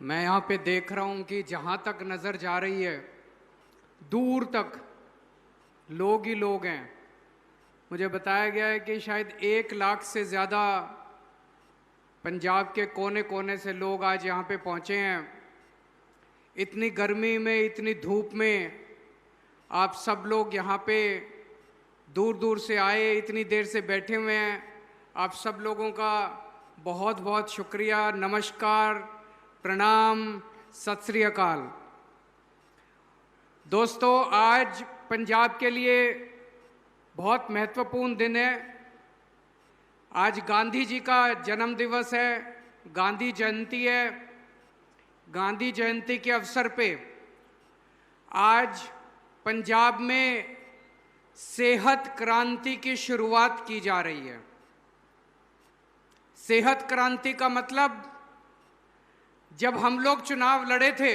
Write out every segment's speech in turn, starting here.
मैं यहाँ पे देख रहा हूँ कि जहाँ तक नज़र जा रही है दूर तक लोग ही लोग हैं। मुझे बताया गया है कि शायद 1 लाख से ज़्यादा पंजाब के कोने कोने से लोग आज यहाँ पे पहुँचे हैं। इतनी गर्मी में, इतनी धूप में आप सब लोग यहाँ पे दूर दूर से आए, इतनी देर से बैठे हुए हैं। आप सब लोगों का बहुत बहुत शुक्रिया, नमस्कार, प्रणाम, सत श्री अकाल। दोस्तों, आज पंजाब के लिए बहुत महत्वपूर्ण दिन है। आज गांधी जी का जन्म दिवस है, गांधी जयंती है। गांधी जयंती के अवसर पे आज पंजाब में सेहत क्रांति की शुरुआत की जा रही है। सेहत क्रांति का मतलब, जब हम लोग चुनाव लड़े थे,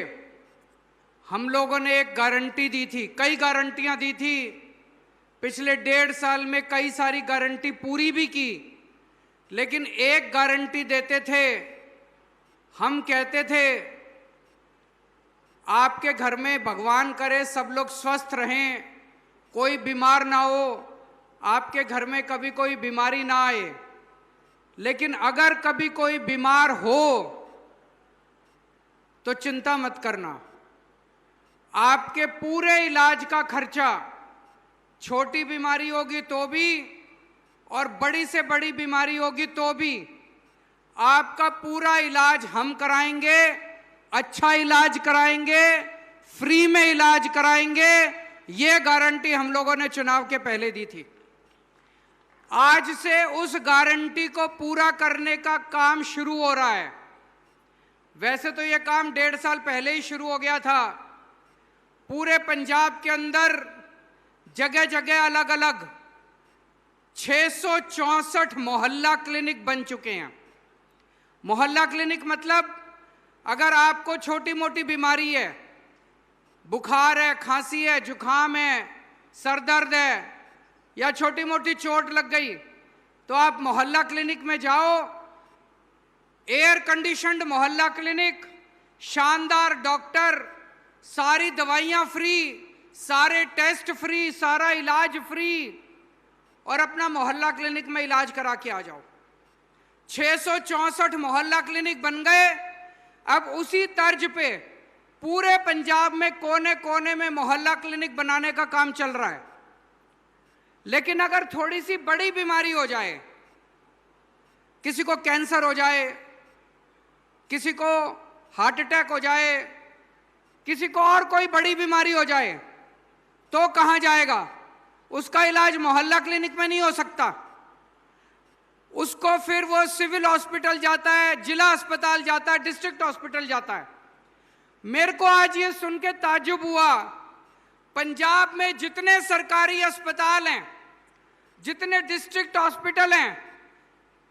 हम लोगों ने एक गारंटी दी थी, कई गारंटियां दी थी। पिछले 1.5 साल में कई सारी गारंटी पूरी भी की, लेकिन एक गारंटी देते थे। हम कहते थे आपके घर में भगवान करे सब लोग स्वस्थ रहें, कोई बीमार ना हो, आपके घर में कभी कोई बीमारी ना आए। लेकिन अगर कभी कोई बीमार हो तो चिंता मत करना, आपके पूरे इलाज का खर्चा, छोटी बीमारी होगी तो भी और बड़ी से बड़ी बीमारी होगी तो भी, आपका पूरा इलाज हम कराएंगे। अच्छा इलाज कराएंगे, फ्री में इलाज कराएंगे। ये गारंटी हम लोगों ने चुनाव के पहले दी थी। आज से उस गारंटी को पूरा करने का काम शुरू हो रहा है। वैसे तो यह काम 1.5 साल पहले ही शुरू हो गया था। पूरे पंजाब के अंदर जगह जगह अलग अलग 664 मोहल्ला क्लिनिक बन चुके हैं। मोहल्ला क्लिनिक मतलब, अगर आपको छोटी मोटी बीमारी है, बुखार है, खांसी है, जुकाम है, सर दर्द है या छोटी मोटी चोट लग गई, तो आप मोहल्ला क्लिनिक में जाओ। एयर कंडीशन्ड मोहल्ला क्लिनिक, शानदार डॉक्टर, सारी दवाइयाँ फ्री, सारे टेस्ट फ्री, सारा इलाज फ्री, और अपना मोहल्ला क्लिनिक में इलाज करा के आ जाओ। 664 मोहल्ला क्लिनिक बन गए। अब उसी तर्ज पे पूरे पंजाब में कोने कोने में मोहल्ला क्लिनिक बनाने का काम चल रहा है। लेकिन अगर थोड़ी सी बड़ी बीमारी हो जाए, किसी को कैंसर हो जाए, किसी को हार्ट अटैक हो जाए, किसी को और कोई बड़ी बीमारी हो जाए, तो कहाँ जाएगा? उसका इलाज मोहल्ला क्लिनिक में नहीं हो सकता। उसको फिर वो सिविल हॉस्पिटल जाता है, जिला अस्पताल जाता है, डिस्ट्रिक्ट हॉस्पिटल जाता है। मेरे को आज ये सुन के ताज्जुब हुआ, पंजाब में जितने सरकारी अस्पताल हैं, जितने डिस्ट्रिक्ट हॉस्पिटल हैं,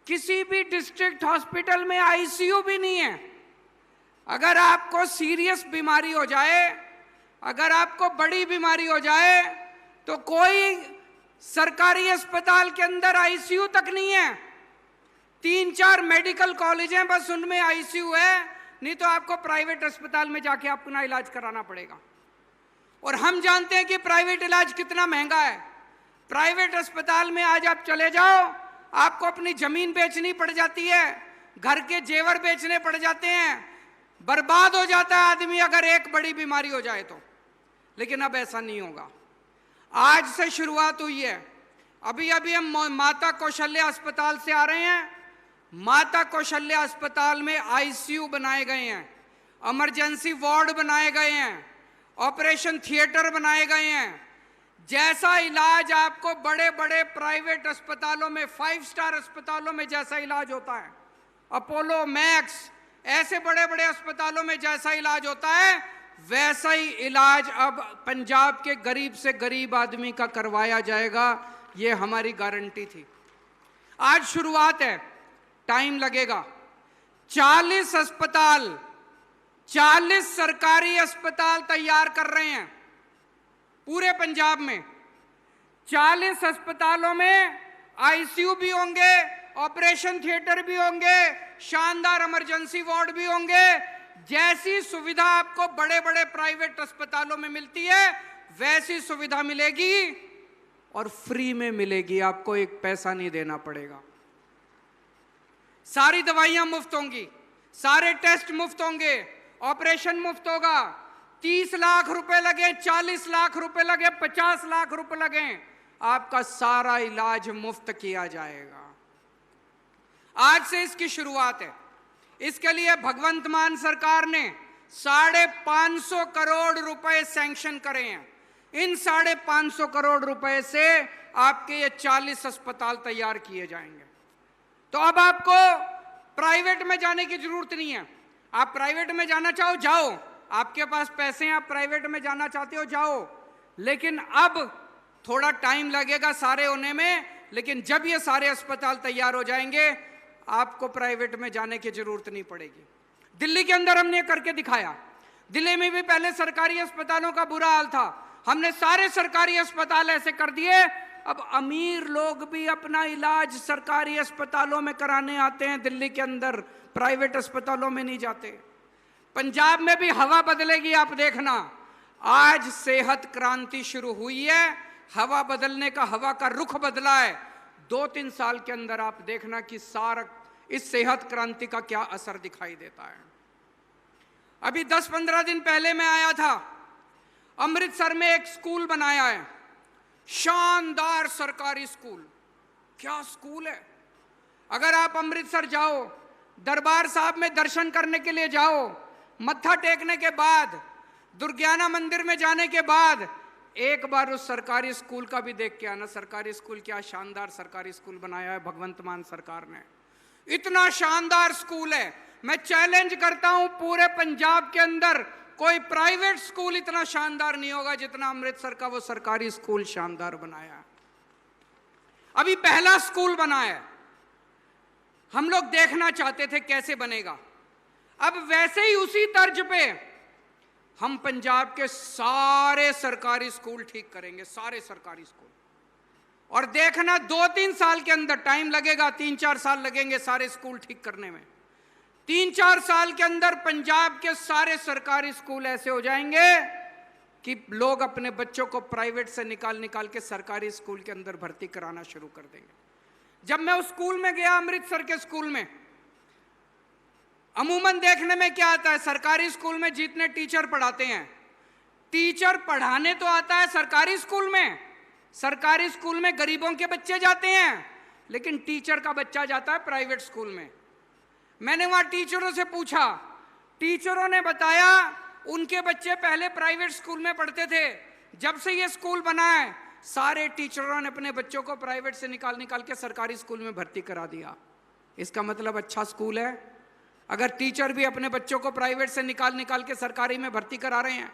किसी भी डिस्ट्रिक्ट हॉस्पिटल में आईसीयू भी नहीं है। अगर आपको सीरियस बीमारी हो जाए, अगर आपको बड़ी बीमारी हो जाए, तो कोई सरकारी अस्पताल के अंदर आईसीयू तक नहीं है। 3-4 मेडिकल कॉलेज हैं, बस उनमें आईसीयू है, नहीं तो आपको प्राइवेट अस्पताल में जाके अपना इलाज कराना पड़ेगा। और हम जानते हैं कि प्राइवेट इलाज कितना महंगा है। प्राइवेट अस्पताल में आज आप चले जाओ, आपको अपनी जमीन बेचनी पड़ जाती है, घर के जेवर बेचने पड़ जाते हैं, बर्बाद हो जाता है आदमी अगर एक बड़ी बीमारी हो जाए तो। लेकिन अब ऐसा नहीं होगा। आज से शुरुआत हुई है। अभी अभी हम माता कौशल्या अस्पताल से आ रहे हैं। माता कौशल्या अस्पताल में आईसीयू बनाए गए हैं, इमरजेंसी वार्ड बनाए गए हैं, ऑपरेशन थिएटर बनाए गए हैं। जैसा इलाज आपको बड़े बड़े प्राइवेट अस्पतालों में, 5 स्टार अस्पतालों में जैसा इलाज होता है, अपोलो, मैक्स, ऐसे बड़े बड़े अस्पतालों में जैसा इलाज होता है, वैसा ही इलाज अब पंजाब के गरीब से गरीब आदमी का करवाया जाएगा। ये हमारी गारंटी थी। आज शुरुआत है, टाइम लगेगा। 40 अस्पताल, 40 सरकारी अस्पताल तैयार कर रहे हैं पूरे पंजाब में। 40 अस्पतालों में आईसीयू भी होंगे, ऑपरेशन थिएटर भी होंगे, शानदार इमरजेंसी वार्ड भी होंगे, जैसी सुविधा आपको बड़े बड़े प्राइवेट अस्पतालों में मिलती है वैसी सुविधा मिलेगी और फ्री में मिलेगी, आपको एक पैसा नहीं देना पड़ेगा। सारी दवाइयां मुफ्त होंगी, सारे टेस्ट मुफ्त होंगे, ऑपरेशन मुफ्त होगा। 30 लाख रुपए लगे, 40 लाख रुपए लगे, 50 लाख रुपए लगे, आपका सारा इलाज मुफ्त किया जाएगा। आज से इसकी शुरुआत है। इसके लिए भगवंत मान सरकार ने 550 करोड़ रुपए सैंक्शन करे हैं। इन 550 करोड़ रुपए से आपके ये 40 अस्पताल तैयार किए जाएंगे। तो अब आपको प्राइवेट में जाने की जरूरत नहीं है। आप प्राइवेट में जाना चाहो जाओ, आपके पास पैसे हैं, आप प्राइवेट में जाना चाहते हो जाओ, लेकिन अब थोड़ा टाइम लगेगा सारे होने में। लेकिन जब ये सारे अस्पताल तैयार हो जाएंगे आपको प्राइवेट में जाने की जरूरत नहीं पड़ेगी। दिल्ली के अंदर हमने करके दिखाया। दिल्ली में भी पहले सरकारी अस्पतालों का बुरा हाल था, हमने सारे सरकारी अस्पताल ऐसे कर दिए। अब अमीर लोग भी अपना इलाज सरकारी अस्पतालों में कराने आते हैं दिल्ली के अंदर, प्राइवेट अस्पतालों में नहीं जाते। पंजाब में भी हवा बदलेगी, आप देखना। आज सेहत क्रांति शुरू हुई है, हवा बदलने का, हवा का रुख बदला है। 2-3 साल के अंदर आप देखना कि सारा इस सेहत क्रांति का क्या असर दिखाई देता है। अभी 10-15 दिन पहले मैं आया था, अमृतसर में एक स्कूल बनाया है, शानदार सरकारी स्कूल। क्या स्कूल है! अगर आप अमृतसर जाओ, दरबार साहब में दर्शन करने के लिए जाओ, मत्था टेकने के बाद, दुर्गियाना मंदिर में जाने के बाद एक बार उस सरकारी स्कूल का भी देख के आना। सरकारी स्कूल, क्या शानदार सरकारी स्कूल बनाया है भगवंत मान सरकार ने। इतना शानदार स्कूल है, मैं चैलेंज करता हूं पूरे पंजाब के अंदर कोई प्राइवेट स्कूल इतना शानदार नहीं होगा जितना अमृतसर का वो सरकारी स्कूल शानदार बनाया। अभी पहला स्कूल बना है, हम लोग देखना चाहते थे कैसे बनेगा। अब वैसे ही उसी तर्ज पे हम पंजाब के सारे सरकारी स्कूल ठीक करेंगे, सारे सरकारी स्कूल। और देखना 2-3 साल के अंदर, टाइम लगेगा, 3-4 साल लगेंगे सारे स्कूल ठीक करने में। 3-4 साल के अंदर पंजाब के सारे सरकारी स्कूल ऐसे हो जाएंगे कि लोग अपने बच्चों को प्राइवेट से निकाल के सरकारी स्कूल के अंदर भर्ती कराना शुरू कर देंगे। जब मैं उस स्कूल में गया, अमृतसर के स्कूल में, अमूमन देखने में क्या आता है, सरकारी स्कूल में जितने टीचर पढ़ाते हैं, टीचर पढ़ाने तो आता है सरकारी स्कूल में। सरकारी स्कूल में गरीबों के बच्चे जाते हैं, लेकिन टीचर का बच्चा जाता है प्राइवेट स्कूल में। मैंने वहां टीचरों से पूछा, टीचरों ने बताया उनके बच्चे पहले प्राइवेट स्कूल में पढ़ते थे, जब से ये स्कूल बना है सारे टीचरों ने अपने बच्चों को प्राइवेट से निकाल के सरकारी स्कूल में भर्ती करा दिया। इसका मतलब अच्छा स्कूल है। अगर टीचर भी अपने बच्चों को प्राइवेट से निकाल के सरकारी में भर्ती करा रहे हैं,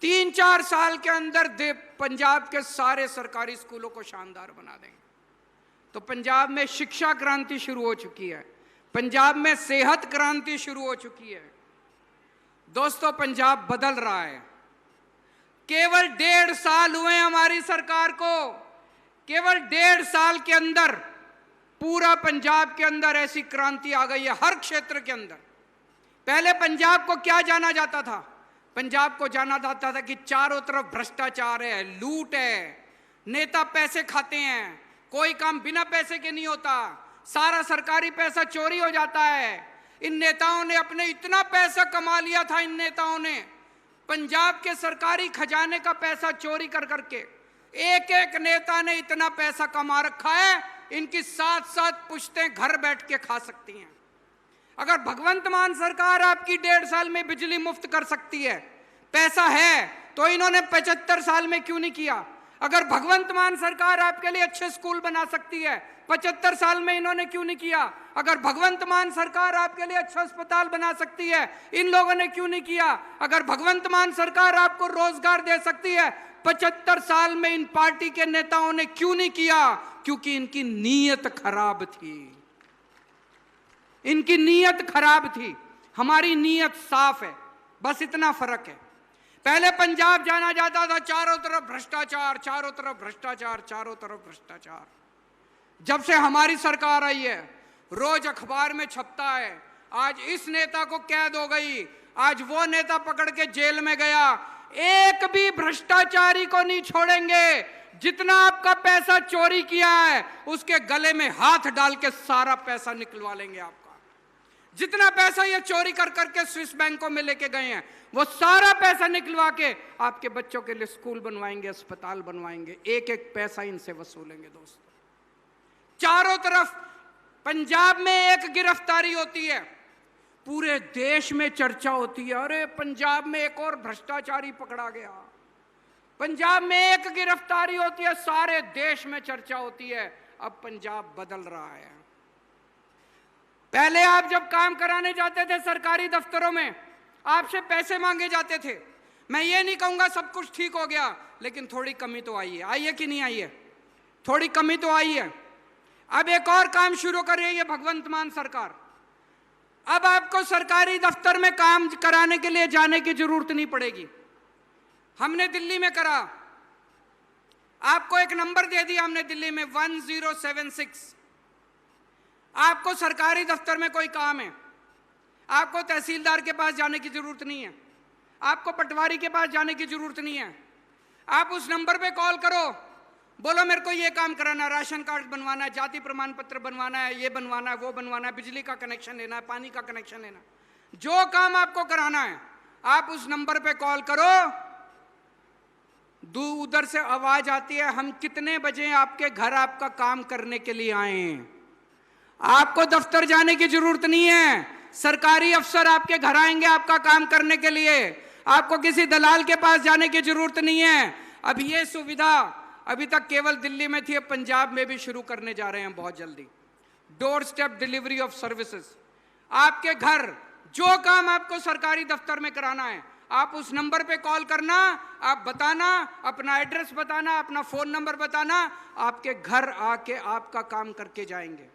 3-4 साल के अंदर पंजाब के सारे सरकारी स्कूलों को शानदार बना देंगे। तो पंजाब में शिक्षा क्रांति शुरू हो चुकी है, पंजाब में सेहत क्रांति शुरू हो चुकी है। दोस्तों, पंजाब बदल रहा है। केवल 1.5 साल हुए हमारी सरकार को, केवल 1.5 साल के अंदर पूरा पंजाब के अंदर ऐसी क्रांति आ गई है हर क्षेत्र के अंदर। पहले पंजाब को क्या जाना जाता था? पंजाब को जाना जाता था कि चारों तरफ भ्रष्टाचार है, लूट है, नेता पैसे खाते हैं, कोई काम बिना पैसे के नहीं होता, सारा सरकारी पैसा चोरी हो जाता है। इन नेताओं ने अपने इतना पैसा कमा लिया था, इन नेताओं ने पंजाब के सरकारी खजाने का पैसा चोरी कर करके एक एक नेता ने इतना पैसा कमा रखा है, इनकी 7-7 पुश्तें घर बैठ के खा सकती हैं। अगर भगवंत मान सरकार आपकी 1.5 साल में बिजली मुफ्त कर सकती है, पैसा है, तो इन्होंने 75 साल में क्यों नहीं किया? अगर भगवंत मान सरकार आपके लिए अच्छे स्कूल बना सकती है, 75 साल में इन्होंने क्यों नहीं किया? अगर भगवंत मान सरकार आपके लिए अच्छा अस्पताल बना सकती है, इन लोगों ने क्यों नहीं किया? अगर भगवंत मान सरकार आपको रोजगार दे सकती है, 75 साल में इन पार्टी के नेताओं ने क्यों नहीं किया? क्योंकि इनकी नीयत खराब थी, इनकी नीयत खराब थी। हमारी नीयत साफ है, बस इतना फर्क है। पहले पंजाब जाना जाता था चारों तरफ भ्रष्टाचार, चारों तरफ भ्रष्टाचार, चारों तरफ भ्रष्टाचार। जब से हमारी सरकार आई है, रोज अखबार में छपता है, आज इस नेता को कैद हो गई, आज वो नेता पकड़ के जेल में गया। एक भी भ्रष्टाचारी को नहीं छोड़ेंगे। जितना आपका पैसा चोरी किया है उसके गले में हाथ डाल के सारा पैसा निकलवा लेंगे आपका। जितना पैसा ये चोरी कर करके स्विस बैंकों में लेके गए हैं वो सारा पैसा निकलवा के आपके बच्चों के लिए स्कूल बनवाएंगे, अस्पताल बनवाएंगे। एक एक पैसा इनसे वसूलेंगे दोस्तों। चारों तरफ पंजाब में एक गिरफ्तारी होती है, पूरे देश में चर्चा होती है, अरे पंजाब में एक और भ्रष्टाचारी पकड़ा गया। पंजाब में एक गिरफ्तारी होती है, सारे देश में चर्चा होती है। अब पंजाब बदल रहा है। पहले आप जब काम कराने जाते थे सरकारी दफ्तरों में, आपसे पैसे मांगे जाते थे। मैं ये नहीं कहूंगा सब कुछ ठीक हो गया, लेकिन थोड़ी कमी तो आई है। आई है कि नहीं आई है? थोड़ी कमी तो आई है। अब एक और काम शुरू कर रही है भगवंत मान सरकार। अब आपको सरकारी दफ्तर में काम कराने के लिए जाने की जरूरत नहीं पड़ेगी। हमने दिल्ली में करा, आपको एक नंबर दे दिया हमने दिल्ली में 1076। आपको सरकारी दफ्तर में कोई काम है, आपको तहसीलदार के पास जाने की जरूरत नहीं है, आपको पटवारी के पास जाने की जरूरत नहीं है। आप उस नंबर पे कॉल करो, बोलो मेरे को ये काम कराना है, राशन कार्ड बनवाना है, जाति प्रमाण पत्र बनवाना है, ये बनवाना है, वो बनवाना है, बिजली का कनेक्शन लेना है, पानी का कनेक्शन लेना है, जो काम आपको कराना है आप उस नंबर पे कॉल करो। उधर से आवाज आती है, हम कितने बजे आपके घर आपका काम करने के लिए आए हैं। आपको दफ्तर जाने की जरूरत नहीं है, सरकारी अफसर आपके घर आएंगे आपका काम करने के लिए। आपको किसी दलाल के पास जाने की जरूरत नहीं है। अब ये सुविधा अभी तक केवल दिल्ली में थी, अब पंजाब में भी शुरू करने जा रहे हैं बहुत जल्दी। Door step delivery of services. आपके घर जो काम आपको सरकारी दफ्तर में कराना है, आप उस नंबर पे कॉल करना, आप बताना, अपना एड्रेस बताना, अपना फोन नंबर बताना, आपके घर आके आपका काम करके जाएंगे।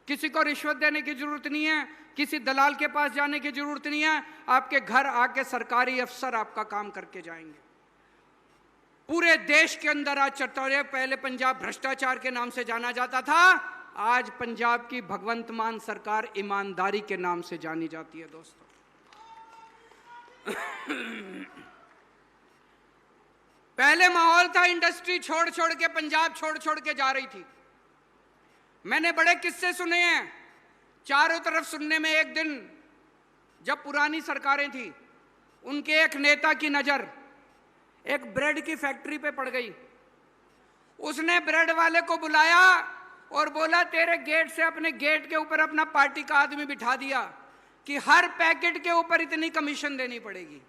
किसी को रिश्वत देने की जरूरत नहीं है, किसी दलाल के पास जाने की जरूरत नहीं है। आपके घर आके सरकारी अफसर आपका काम करके जाएंगे। पूरे देश के अंदर आज चर्चा हो रही है। पहले पंजाब भ्रष्टाचार के नाम से जाना जाता था, आज पंजाब की भगवंत मान सरकार ईमानदारी के नाम से जानी जाती है दोस्तों। पहले माहौल था इंडस्ट्री छोड़ छोड़ के पंजाब छोड़ के जा रही थी। मैंने बड़े किस्से सुने हैं चारों तरफ सुनने में। एक दिन जब पुरानी सरकारें थी, उनके एक नेता की नजर एक ब्रेड की फैक्ट्री पे पड़ गई। उसने ब्रेड वाले को बुलाया और बोला, तेरे गेट से अपने गेट के ऊपर अपना पार्टी का आदमी बिठा दिया कि हर पैकेट के ऊपर इतनी कमीशन देनी पड़ेगी।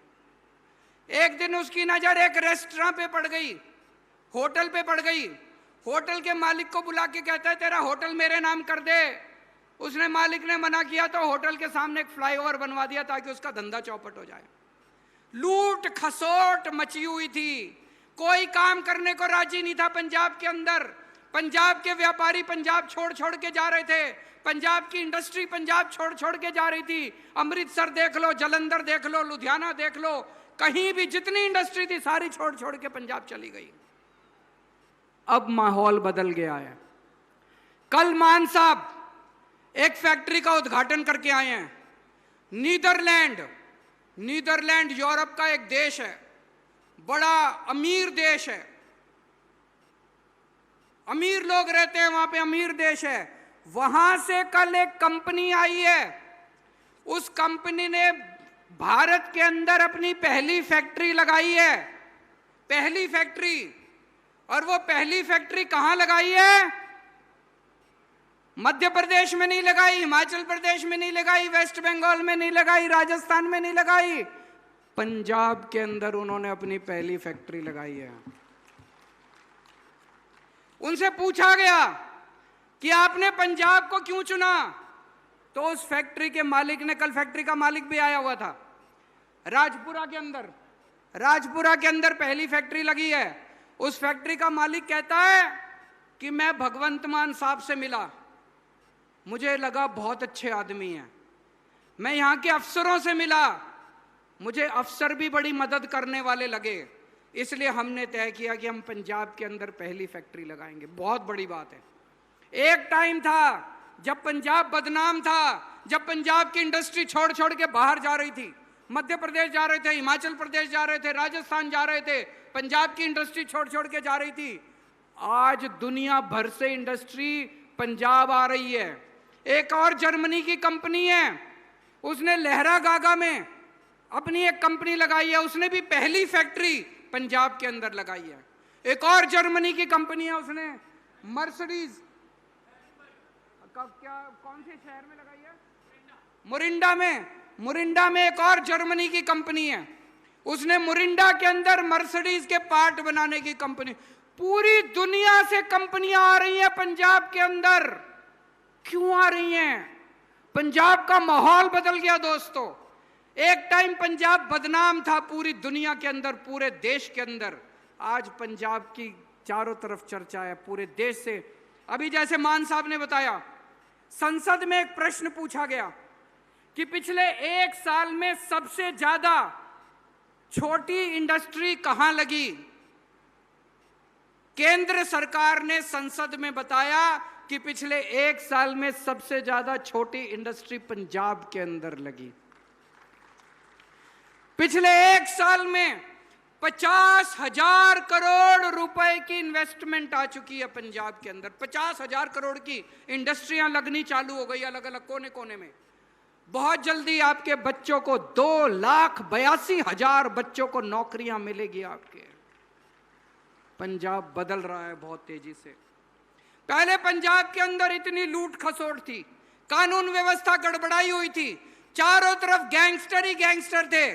एक दिन उसकी नजर एक रेस्टोरेंट पे पड़ गई, होटल पे पड़ गई। होटल के मालिक को बुला के कहता है, तेरा होटल मेरे नाम कर दे। उसने मालिक ने मना किया तो होटल के सामने एक फ्लाईओवर बनवा दिया ताकि उसका धंधा चौपट हो जाए। लूट खसोट मची हुई थी, कोई काम करने को राजी नहीं था पंजाब के अंदर। पंजाब के व्यापारी पंजाब छोड़ के जा रहे थे, पंजाब की इंडस्ट्री पंजाब छोड़ के जा रही थी। अमृतसर देख लो, जलंधर देख लो, लुधियाना देख लो, कहीं भी जितनी इंडस्ट्री थी सारी छोड़ के पंजाब चली गई। अब माहौल बदल गया है। कल मान साहब एक फैक्ट्री का उद्घाटन करके आए हैं। नीदरलैंड यूरोप का एक देश है, बड़ा अमीर देश है, अमीर लोग रहते हैं वहां पे, अमीर देश है। वहां से कल एक कंपनी आई है, उस कंपनी ने भारत के अंदर अपनी पहली फैक्ट्री लगाई है, पहली फैक्ट्री। और वो पहली फैक्ट्री कहां लगाई है? मध्य प्रदेश में नहीं लगाई, हिमाचल प्रदेश में नहीं लगाई, वेस्ट बंगाल में नहीं लगाई, राजस्थान में नहीं लगाई, पंजाब के अंदर उन्होंने अपनी पहली फैक्ट्री लगाई है। उनसे पूछा गया कि आपने पंजाब को क्यों चुना, तो उस फैक्ट्री के मालिक ने, कल फैक्ट्री का मालिक भी आया हुआ था, राजपुरा के अंदर पहली फैक्ट्री लगी है। उस फैक्ट्री का मालिक कहता है कि मैं भगवंत मान साहब से मिला, मुझे लगा बहुत अच्छे आदमी हैं। मैं यहाँ के अफसरों से मिला, मुझे अफसर भी बड़ी मदद करने वाले लगे, इसलिए हमने तय किया कि हम पंजाब के अंदर पहली फैक्ट्री लगाएंगे। बहुत बड़ी बात है। एक टाइम था जब पंजाब बदनाम था, जब पंजाब की इंडस्ट्री छोड़ छोड़ के बाहर जा रही थी, मध्य प्रदेश जा रहे थे, हिमाचल प्रदेश जा रहे थे, राजस्थान जा रहे थे, पंजाब की इंडस्ट्री छोड़ छोड़ के जा रही थी। आज दुनिया भर से इंडस्ट्री पंजाब आ रही है। एक और जर्मनी की कंपनी है, उसने लहरागागा में अपनी एक कंपनी लगाई है, उसने भी पहली फैक्ट्री पंजाब के अंदर लगाई है। एक और जर्मनी की कंपनी है, उसने मर्सिडीज कौन से शहर में लगाई है? मुरिंडा में एक और जर्मनी की कंपनी है, उसने मुरिंडा के अंदर मर्सिडीज के पार्ट बनाने की कंपनी। पूरी दुनिया से कंपनियां आ रही हैं पंजाब के अंदर। क्यों आ रही हैं? पंजाब का माहौल बदल गया दोस्तों। एक टाइम पंजाब बदनाम था पूरी दुनिया के अंदर, पूरे देश के अंदर। आज पंजाब की चारों तरफ चर्चा है पूरे देश से। अभी जैसे मान साहब ने बताया, संसद में एक प्रश्न पूछा गया कि पिछले 1 साल में सबसे ज्यादा छोटी इंडस्ट्री कहां लगी। केंद्र सरकार ने संसद में बताया कि पिछले 1 साल में सबसे ज्यादा छोटी इंडस्ट्री पंजाब के अंदर लगी। पिछले 1 साल में 50,000 करोड़ रुपए की इन्वेस्टमेंट आ चुकी है पंजाब के अंदर। 50,000 करोड़ की इंडस्ट्रियां लगनी चालू हो गई अलग अलग कोने कोने में। बहुत जल्दी आपके बच्चों को 2,82,000 बच्चों को नौकरियां मिलेगी आपके। पंजाब बदल रहा है बहुत तेजी से। पहले पंजाब के अंदर इतनी लूट खसोट थी, कानून व्यवस्था गड़बड़ाई हुई थी, चारों तरफ गैंगस्टर ही गैंगस्टर थे,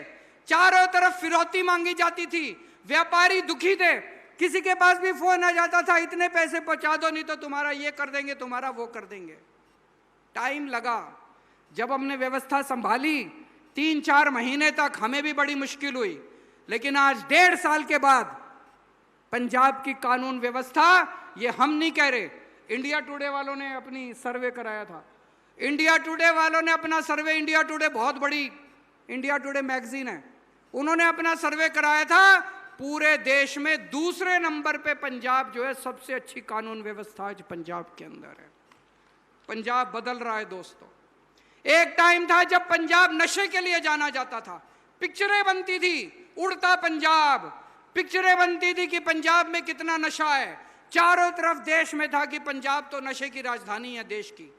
चारों तरफ फिरौती मांगी जाती थी, व्यापारी दुखी थे। किसी के पास भी फोन आ जाता था, इतने पैसे पहुंचा दो नहीं तो तुम्हारा ये कर देंगे, तुम्हारा वो कर देंगे। टाइम लगा। जब हमने व्यवस्था संभाली 3-4 महीने तक हमें भी बड़ी मुश्किल हुई, लेकिन आज 1.5 साल के बाद पंजाब की कानून व्यवस्था, ये हम नहीं कह रहे, इंडिया टुडे वालों ने अपनी सर्वे कराया था। इंडिया टुडे वालों ने अपना सर्वे, इंडिया टुडे बहुत बड़ी इंडिया टुडे मैगजीन है, उन्होंने अपना सर्वे कराया था। पूरे देश में दूसरे नंबर पे पंजाब जो है, सबसे अच्छी कानून व्यवस्था आज पंजाब के अंदर है। पंजाब बदल रहा है दोस्तों। एक टाइम था जब पंजाब नशे के लिए जाना जाता था, पिक्चरें बनती थी उड़ता पंजाब, पिक्चरें बनती थी कि पंजाब में कितना नशा है, चारों तरफ देश में था कि पंजाब तो नशे की राजधानी है देश की।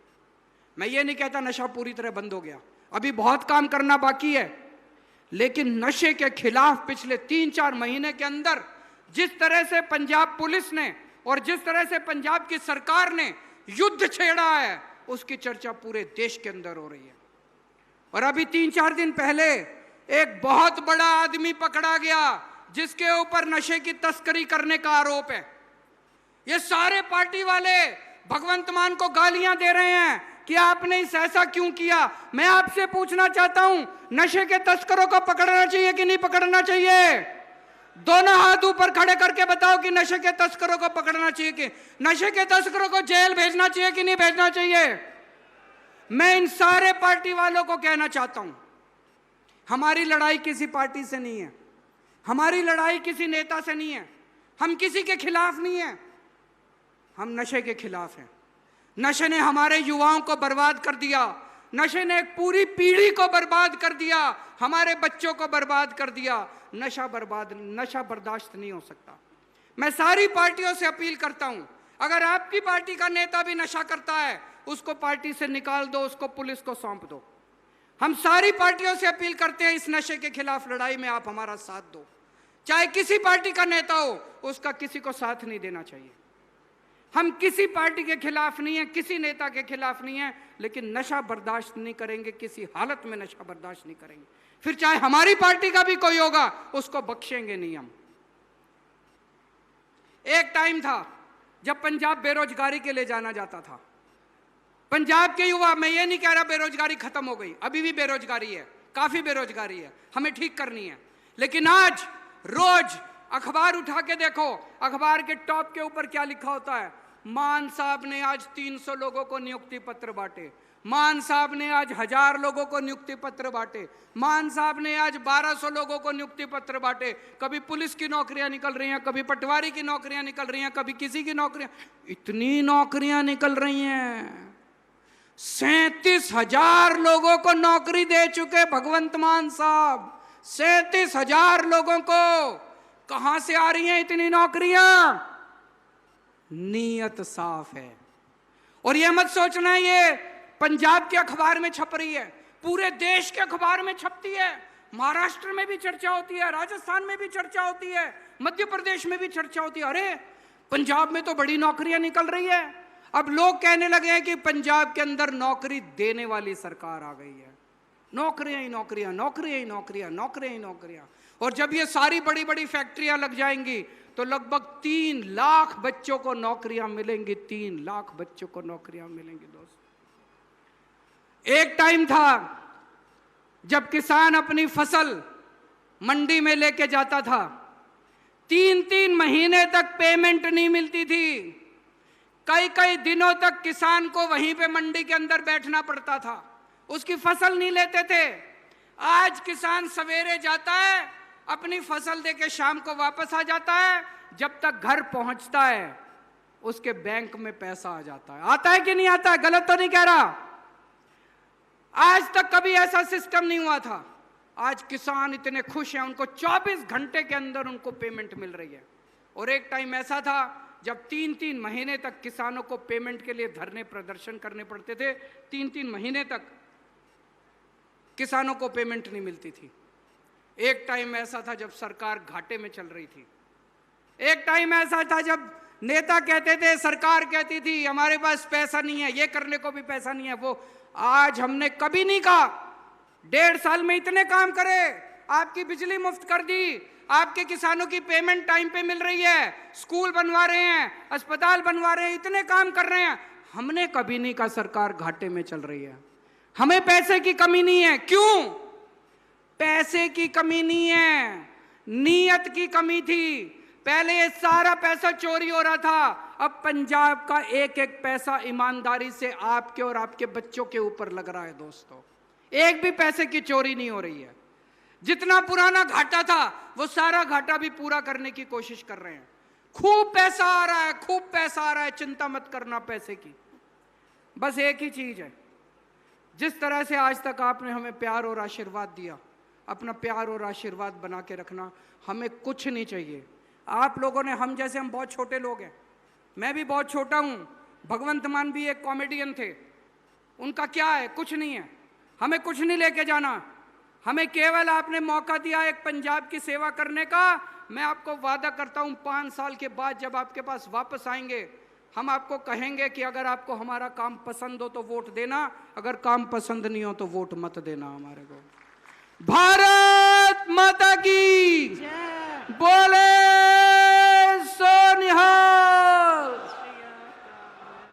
मैं ये नहीं कहता नशा पूरी तरह बंद हो गया, अभी बहुत काम करना बाकी है, लेकिन नशे के खिलाफ पिछले 3-4 महीने के अंदर जिस तरह से पंजाब पुलिस ने और जिस तरह से पंजाब की सरकार ने युद्ध छेड़ा है, उसकी चर्चा पूरे देश के अंदर हो रही है। और अभी 3-4 दिन पहले एक बहुत बड़ा आदमी पकड़ा गया जिसके ऊपर नशे की तस्करी करने का आरोप है। ये सारे पार्टी वाले भगवंत मान को गालियां दे रहे हैं कि आपने इस ऐसा क्यों किया। मैं आपसे पूछना चाहता हूं, नशे के तस्करों को पकड़ना चाहिए कि नहीं पकड़ना चाहिए? दोनों हाथ ऊपर खड़े करके बताओ कि नशे के तस्करों को पकड़ना चाहिए कि नशे के तस्करों को जेल भेजना चाहिए कि नहीं भेजना चाहिए? मैं इन सारे पार्टी वालों को कहना चाहता हूं, हमारी लड़ाई किसी पार्टी से नहीं है, हमारी लड़ाई किसी नेता से नहीं है, हम किसी के खिलाफ नहीं है, हम नशे के खिलाफ हैं। नशे ने हमारे युवाओं को बर्बाद कर दिया, नशे ने एक पूरी पीढ़ी को बर्बाद कर दिया, हमारे बच्चों को बर्बाद कर दिया। नशा बर्दाश्त नहीं हो सकता। मैं सारी पार्टियों से अपील करता हूं, अगर आपकी पार्टी का नेता भी नशा करता है, उसको पार्टी से निकाल दो, उसको पुलिस को सौंप दो। हम सारी पार्टियों से अपील करते हैं, इस नशे के खिलाफ लड़ाई में आप हमारा साथ दो। चाहे किसी पार्टी का नेता हो, उसका किसी को साथ नहीं देना चाहिए। हम किसी पार्टी के खिलाफ नहीं है, किसी नेता के खिलाफ नहीं है, लेकिन नशा बर्दाश्त नहीं करेंगे, किसी हालत में नशा बर्दाश्त नहीं करेंगे। फिर चाहे हमारी पार्टी का भी कोई होगा, उसको बख्शेंगे नहीं हम। एक टाइम था जब पंजाब बेरोजगारी के लिए जाना जाता था। पंजाब के युवा, मैं ये नहीं कह रहा बेरोजगारी खत्म हो गई, अभी भी बेरोजगारी है, काफी बेरोजगारी है, हमें ठीक करनी है। लेकिन आज रोज अखबार उठा के देखो, अखबार के टॉप के ऊपर क्या लिखा होता है? मान साहब ने आज 300 लोगों को नियुक्ति पत्र बांटे, मान साहब ने आज 1000 लोगों को नियुक्ति पत्र बांटे, मान साहब ने आज 1200 लोगों को नियुक्ति पत्र बांटे। कभी पुलिस की नौकरियां निकल रही हैं, कभी पटवारी की नौकरियां निकल रही हैं, कभी किसी की नौकरियां, इतनी नौकरियां निकल रही हैं। 37,000 लोगों को नौकरी दे चुके भगवंत मान साहब। 37,000 लोगों को। कहां से आ रही हैं इतनी नौकरियां? नीयत साफ है। और ये मत सोचना ये पंजाब के अखबार में छप रही है, पूरे देश के अखबार में छपती है। महाराष्ट्र में भी चर्चा होती है, राजस्थान में भी चर्चा होती है, मध्य प्रदेश में भी चर्चा होती है। अरे पंजाब में तो बड़ी नौकरियां निकल रही है। अब लोग कहने लगे हैं कि पंजाब के अंदर नौकरी देने वाली सरकार आ गई है। नौकरियां ही नौकरियां, नौकरियां ही नौकरियां, नौकरियां ही नौकरियां। और जब ये सारी बड़ी बड़ी फैक्ट्रियां लग जाएंगी तो लगभग 3 लाख बच्चों को नौकरियां मिलेंगी। 3 लाख बच्चों को नौकरियां मिलेंगी। दोस्त, एक टाइम था जब किसान अपनी फसल मंडी में लेके जाता था, 3-3 महीने तक पेमेंट नहीं मिलती थी। कई कई दिनों तक किसान को वहीं पे मंडी के अंदर बैठना पड़ता था, उसकी फसल नहीं लेते थे। आज किसान सवेरे जाता है, अपनी फसल देके शाम को वापस आ जाता है। जब तक घर पहुंचता है उसके बैंक में पैसा आ जाता है। आता है कि नहीं आता है? गलत तो नहीं कह रहा। आज तक कभी ऐसा सिस्टम नहीं हुआ था। आज किसान इतने खुश हैं, उनको 24 घंटे के अंदर उनको पेमेंट मिल रही है। और एक टाइम ऐसा था जब 3-3 महीने तक किसानों को पेमेंट के लिए धरने प्रदर्शन करने पड़ते थे। 3-3 महीने तक किसानों को पेमेंट नहीं मिलती थी। एक टाइम ऐसा था जब सरकार घाटे में चल रही थी। एक टाइम ऐसा था जब नेता कहते थे, सरकार कहती थी हमारे पास पैसा नहीं है, ये करने को भी पैसा नहीं है वो। आज हमने कभी नहीं कहा 1.5 साल में इतने काम करे, आपकी बिजली मुफ्त कर दी, आपके किसानों की पेमेंट टाइम पे मिल रही है, स्कूल बनवा रहे हैं, अस्पताल बनवा रहे हैं, इतने काम कर रहे हैं। हमने कभी नहीं कहा सरकार घाटे में चल रही है, हमें पैसे की कमी नहीं है। क्यों? पैसे की कमी नहीं है, नीयत की कमी थी। पहले ये सारा पैसा चोरी हो रहा था, अब पंजाब का एक एक पैसा ईमानदारी से आपके और आपके बच्चों के ऊपर लग रहा है। दोस्तों, एक भी पैसे की चोरी नहीं हो रही है। जितना पुराना घाटा था वो सारा घाटा भी पूरा करने की कोशिश कर रहे हैं। खूब पैसा आ रहा है, खूब पैसा आ रहा है, चिंता मत करना पैसे की। बस एक ही चीज है, जिस तरह से आज तक आपने हमें प्यार और आशीर्वाद दिया, अपना प्यार और आशीर्वाद बना के रखना। हमें कुछ नहीं चाहिए। आप लोगों ने, हम जैसे, हम बहुत छोटे लोग हैं, मैं भी बहुत छोटा हूं, भगवंत मान भी एक कॉमेडियन थे, उनका क्या है? कुछ नहीं है। हमें कुछ नहीं लेके जाना, हमें केवल आपने मौका दिया एक पंजाब की सेवा करने का। मैं आपको वादा करता हूं 5 साल के बाद जब आपके पास वापस आएंगे, हम आपको कहेंगे कि अगर आपको हमारा काम पसंद हो तो वोट देना, अगर काम पसंद नहीं हो तो वोट मत देना हमारे को।